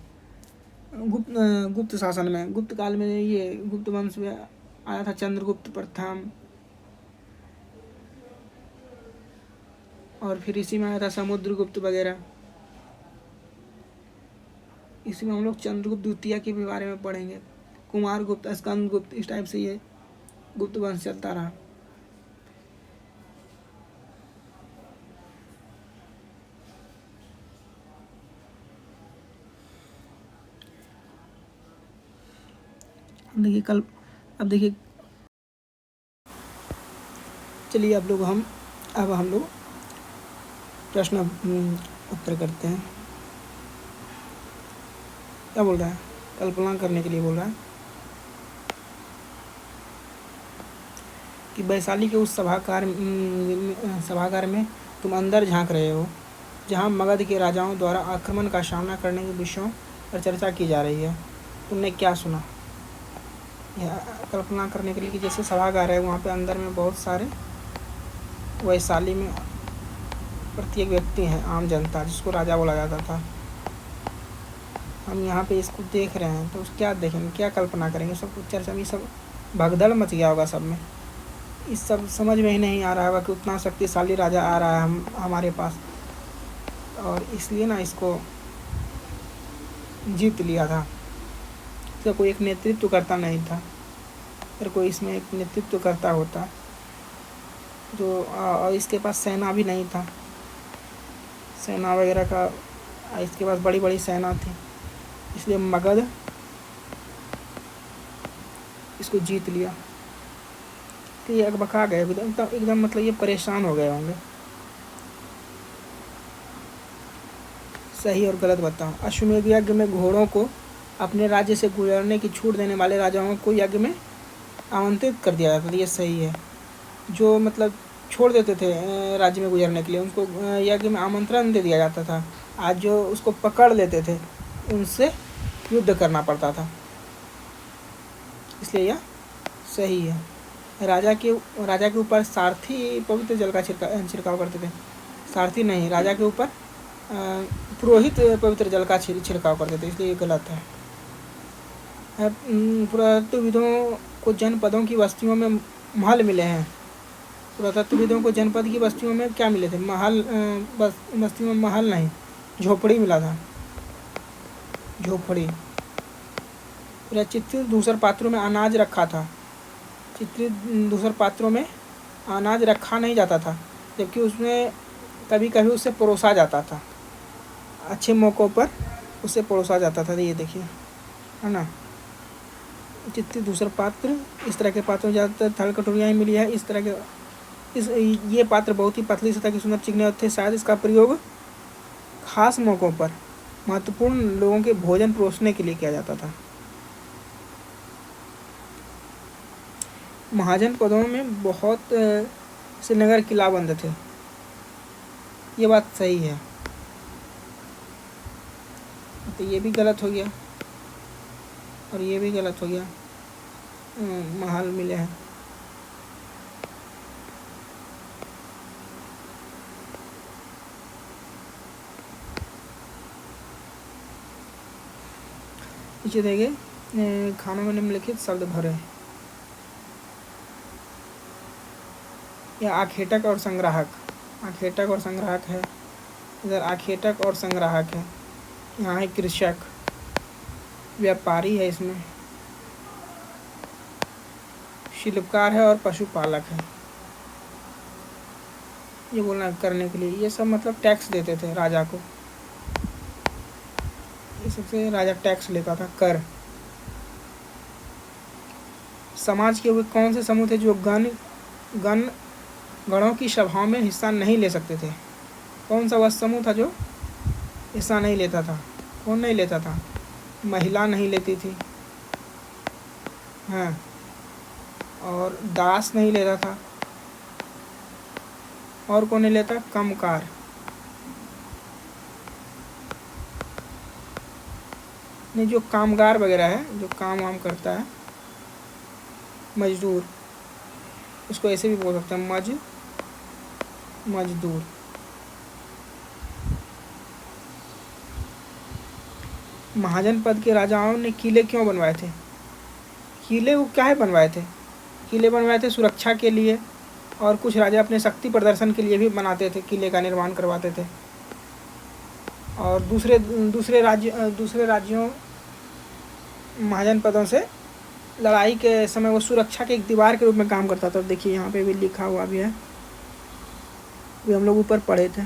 गुप्त शासन में, गुप्त काल में ये गुप्त वंश में आया था चंद्रगुप्त प्रथम, और फिर इसी में आया था समुद्रगुप्त वगैरह। इसी में हम लोग चंद्रगुप्त द्वितीय के भी बारे में पढ़ेंगे। कुमार गुप्त, स्कंद गुप्त, इस टाइप से ये गुप्त वंश चलता रहा। देखिए कल, अब देखिए, चलिए अब हम लोग प्रश्न उत्तर करते हैं। क्या बोल रहा है? कल्पना करने के लिए बोल रहा है कि वैशाली के उस सभागार में तुम अंदर झांक रहे हो जहां मगध के राजाओं द्वारा आक्रमण का सामना करने के विषयों पर चर्चा की जा रही है। तुमने क्या सुना? यह कल्पना करने के लिए कि जैसे सभागार है, वहाँ पे अंदर में बहुत सारे, वैशाली में प्रत्येक व्यक्ति हैं, आम जनता, जिसको राजा बोला जाता था। हम यहाँ पे इसको देख रहे हैं तो क्या देखेंगे, क्या कल्पना करेंगे? सब कुछ चर्चा में, सब भगदड़ मच गया होगा सब में। इस सब समझ में ही नहीं आ रहा होगा कि उतना शक्तिशाली राजा आ रहा है हमारे पास, और इसलिए ना इसको जीत लिया था। इसका कोई एक नेतृत्व करता नहीं था। अगर कोई इसमें एक नेतृत्व करता होता जो, और इसके पास सेना भी नहीं था, सेना वगैरह का, इसके पास बड़ी बड़ी सेना थी, इसलिए मगध इसको जीत लिया। तो ये अकबका गए एकदम, मतलब ये परेशान हो गए होंगे। सही और गलत बताओ। अश्वमेध यज्ञ में घोड़ों को अपने राज्य से गुजरने की छूट देने वाले राजाओं को यज्ञ में आमंत्रित कर दिया जाता था। ये सही है। जो मतलब छोड़ देते थे राज्य में गुजरने के लिए, उनको यज्ञ में आमंत्रण दे दिया जाता था। आज जो उसको पकड़ लेते थे उनसे युद्ध करना पड़ता था, इसलिए यह सही है। राजा के ऊपर सारथी पवित्र जल का छिड़काव करते थे। सारथी नहीं, राजा के ऊपर पुरोहित पवित्र जल का छिड़काव करते थे, इसलिए ये गलत है। पुरातत्वविदों को जनपदों की बस्तियों में महल मिले हैं। पुरातत्वविदों को जनपद की बस्तियों में क्या मिले थे? महल। बस्ती में महल नहीं, झोपड़ी मिला था, झोपड़ी। चित्रित धूसर पात्रों में अनाज रखा था। चित्रित धूसर पात्रों में अनाज रखा नहीं जाता था, जबकि उसमें कभी कभी उससे परोसा जाता था। अच्छे मौक़ों पर उससे परोसा जाता था। ये देखिए, है ना, चित्रित धूसर पात्र। इस तरह के पात्रों में ज़्यादातर थल कटोरियाँ मिली है। इस तरह के ये पात्र बहुत ही पतली सतह की सुंदर चिकने थे। शायद इसका प्रयोग खास मौक़ों पर महत्वपूर्ण लोगों के भोजन परोसने के लिए किया जाता था। महाजन पदों में बहुत से नगर किलाबंद थे। ये बात सही है, तो ये भी गलत हो गया और ये भी गलत हो गया। महल मिले हैं। नीचे देखिए, खानों में निम्नलिखित शब्द भरे। यह आखेटक और संग्राहक, आखेटक और संग्राहक है। इधर आखेटक और संग्राहक है। यहाँ है कृषक, व्यापारी है, इसमें शिल्पकार है और पशुपालक है। ये बोलना करने के लिए, ये सब मतलब टैक्स देते थे राजा को। ये सबसे राजा टैक्स लेता था, कर। समाज के वे कौन से समूह थे जो गणों की सभाओं में हिस्सा नहीं ले सकते थे? कौन सा वह समूह था जो हिस्सा नहीं लेता था? कौन नहीं लेता था? महिला नहीं लेती थी, हाँ, और दास नहीं लेता था, और कौन नहीं लेता? कामगार। नहीं, जो कामगार वगैरह है, जो काम वाम करता है, मजदूर, उसको ऐसे भी बोल सकते हैं, मजदूर। मजदूर। महाजन पद के राजाओं ने किले क्यों बनवाए थे? किले वो क्या है बनवाए थे? किले बनवाए थे सुरक्षा के लिए, और कुछ राजा अपने शक्ति प्रदर्शन के लिए भी बनाते थे, किले का निर्माण करवाते थे। और दूसरे राज्यों महाजन पदों से लड़ाई के समय वो सुरक्षा के एक दीवार के रूप में काम करता था। देखिए यहाँ पे भी लिखा हुआ भी है, भी हम लोग ऊपर पढ़े थे।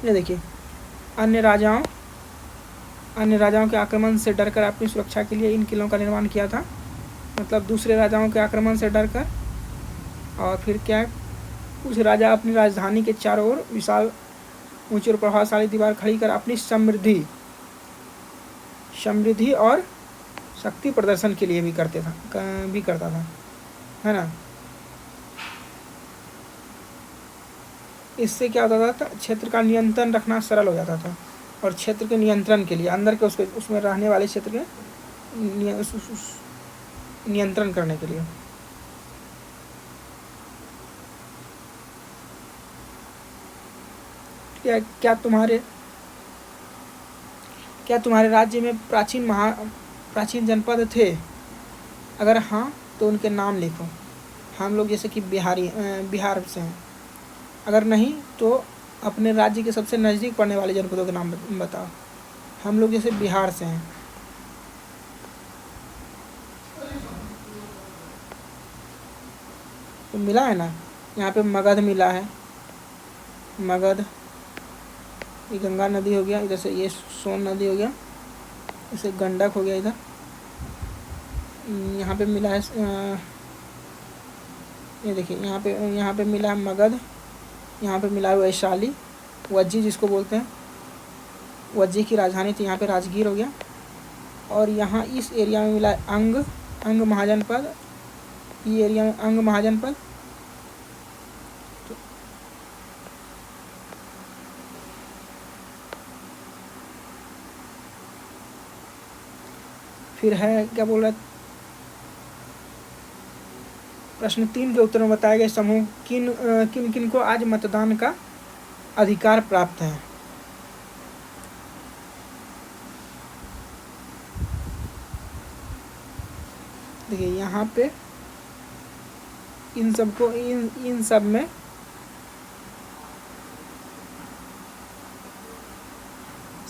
ये देखिए, अन्य राजाओं के आक्रमण से डरकर अपनी सुरक्षा के लिए इन किलों का निर्माण किया था। मतलब दूसरे राजाओं के आक्रमण से डरकर। और फिर क्या है, कुछ राजा अपनी राजधानी के चारों ओर विशाल ऊंची और प्रभावशाली दीवार खड़ी कर अपनी समृद्धि और शक्ति प्रदर्शन के लिए भी करता था, है ना। इससे क्या होता था, क्षेत्र का नियंत्रण रखना सरल हो जाता था। और क्षेत्र के नियंत्रण के लिए अंदर के उसमें रहने वाले क्षेत्र के नियंत्रण करने के लिए। क्या तुम्हारे राज्य में प्राचीन जनपद थे? अगर हाँ तो उनके नाम लिखो। हम लोग जैसे कि बिहार से हैं। अगर नहीं तो अपने राज्य के सबसे नज़दीक पड़ने वाले जनपदों के नाम बताओ। हम लोग जैसे बिहार से हैं। तो मिला है ना, यहाँ पे मगध मिला है। मगध, ये गंगा नदी हो गया, इधर से ये सोन नदी हो गया, इसे गंडक हो गया इधर। यहाँ पे मिला है, ये देखिए यहाँ पे मिला है मगध। यहाँ पे मिला है वैशाली, वज्जी जिसको बोलते हैं, वज्जी की राजधानी थी, यहाँ पे राजगीर हो गया। और यहाँ इस एरिया में मिला है अंग महाजनपद, ये एरिया में अंग महाजनपद। फिर है क्या बोल रहा है, प्रश्न 3 के उत्तर में बताए गए समूह किन को आज मतदान का अधिकार प्राप्त है? देखिए यहाँ पे इन सब में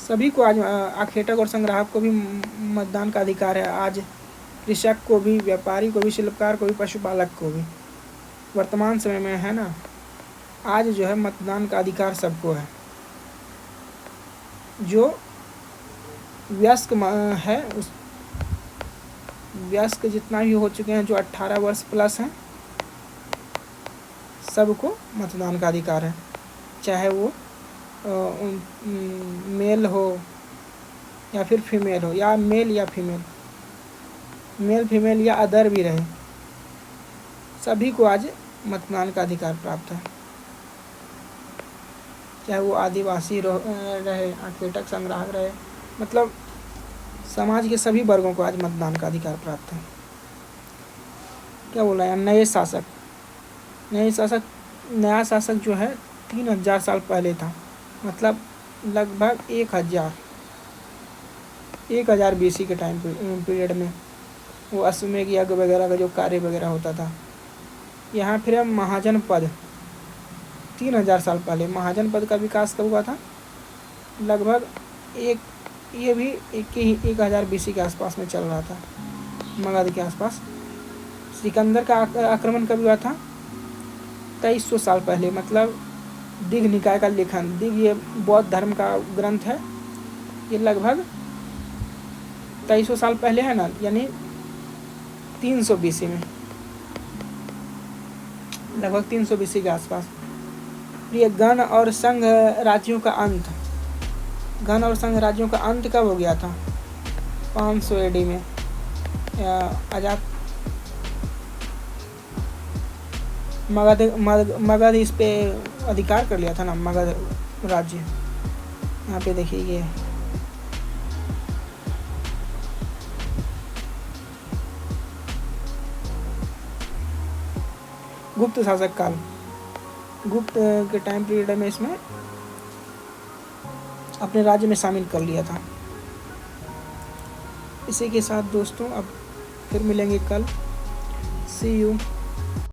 सभी को आज, आखेटक और संग्राहक को भी मतदान का अधिकार है। आज कृषक को भी, व्यापारी को भी, शिल्पकार को भी, पशुपालक को भी, वर्तमान समय में, है ना। आज जो है मतदान का अधिकार सबको है। जो वयस्क है, उस वयस्क जितना भी हो चुके हैं, जो 18 वर्ष प्लस हैं, सबको मतदान का अधिकार है। चाहे वो मेल हो या फिर फीमेल हो, या मेल या फीमेल, मेल फीमेल या अदर भी रहे, सभी को आज मतदान का अधिकार प्राप्त है। चाहे वो आदिवासी रहे, आखेटक, संग्राहक रहे, मतलब समाज के सभी वर्गों को आज मतदान का अधिकार प्राप्त है। क्या बोला है, नया शासक जो है 3000 साल पहले था। मतलब लगभग 1000 BC के टाइम पीरियड में वो अश्वमेध यज्ञ वगैरह का जो कार्य वगैरह होता था। यहाँ फिर महाजन पद 3000 साल पहले, महाजन पद का विकास कब हुआ था? लगभग ये भी 1000 BC के आसपास में चल रहा था, मगध के आसपास। सिकंदर का आक्रमण कब हुआ था? 2300 साल पहले। मतलब दिघ निकाय का लेखन, दिघ ये बौद्ध धर्म का ग्रंथ है, ये लगभग 2300 साल पहले है ना, यानी 300 BC में, लगभग 300 BC के आसपास। ये गण और संघ राज्यों का अंत कब हो गया था? 500 AD में। आजाद मगध इस पे अधिकार कर लिया था ना, मगध राज्य। यहाँ पे देखिए ये गुप्त शासक काल, गुप्त के टाइम पीरियड में इसमें अपने राज्य में शामिल कर लिया था। इसी के साथ दोस्तों अब फिर मिलेंगे कल। सी यू।